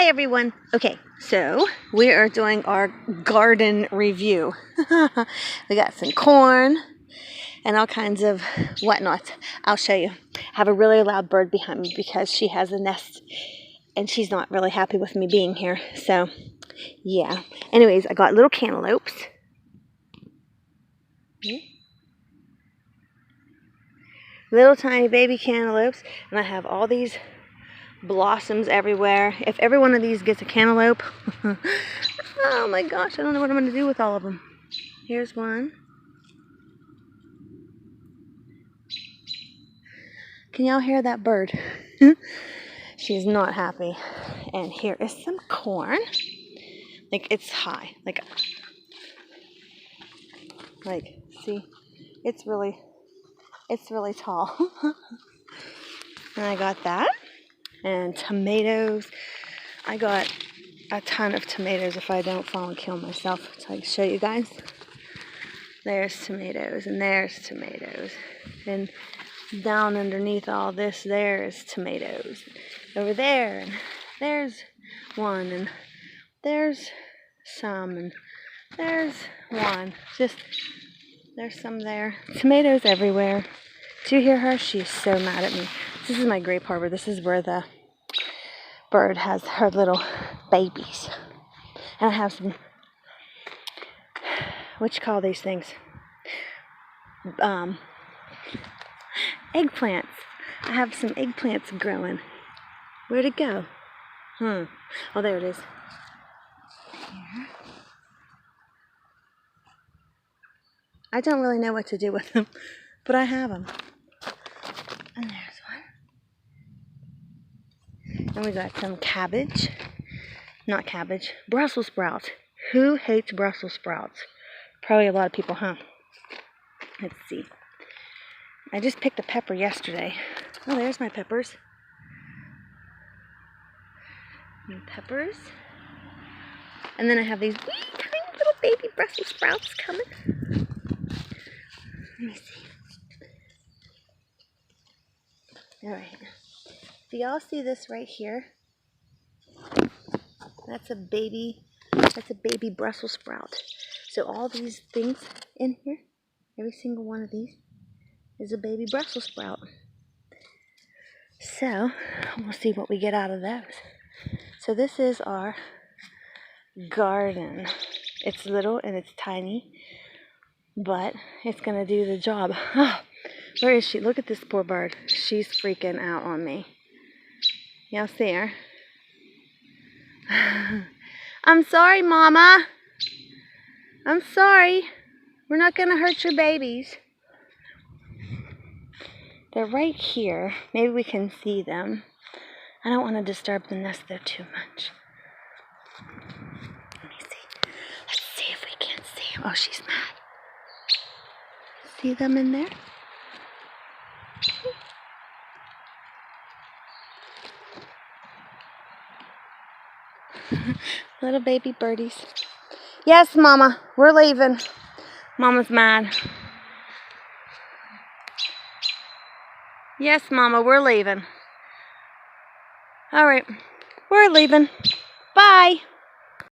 Hi everyone. Okay, so we are doing our garden review. We got some corn and all kinds of whatnot. I'll show you. I have a really loud bird behind me because she has a nest and she's not really happy with me being here. So, yeah. Anyways, I got little cantaloupes. Little tiny baby cantaloupes, and I have all these blossoms everywhere. If every one of these gets a cantaloupe, oh my gosh, I don't know what I'm going to do with all of them. Here's one. Can y'all hear that bird? She's not happy. And here is some corn. Like, it's high. Like, see? It's really tall. And I got that. And tomatoes. I got a ton of tomatoes if I don't fall and kill myself. So I can show you guys. There's tomatoes, and there's tomatoes. And down underneath all this, there's tomatoes. Over there, and there's one, and there's some, and there's one. There's some there. Tomatoes everywhere. Do you hear her? She's so mad at me. This is my grape harbor. This is where the bird has her little babies. And I have some, what you call these things? Eggplants. I have some eggplants growing. Where'd it go? Oh, there it is. Here. I don't really know what to do with them, but I have them. And there's one. And we got some cabbage. Not cabbage. Brussels sprouts. Who hates Brussels sprouts? Probably a lot of people, huh? Let's see. I just picked a pepper yesterday. Oh, there's my peppers. And peppers. And then I have these wee tiny little baby Brussels sprouts coming. Let me see. Alright. Do y'all see this right here? That's a baby Brussels sprout. So all these things in here, every single one of these is a baby Brussels sprout. So we'll see what we get out of those. So this is our garden. It's little and it's tiny, but it's gonna do the job. Oh, where is she? Look at this poor bird. She's freaking out on me. Y'all see her? I'm sorry, Mama. I'm sorry. We're not gonna hurt your babies. They're right here. Maybe we can see them. I don't want to disturb the nest though too much. Let me see. Let's see if we can see them. Oh, she's mad. See them in there? Little baby birdies. Yes, Mama. We're leaving. Mama's mad. Yes, Mama. We're leaving. All right. We're leaving. Bye.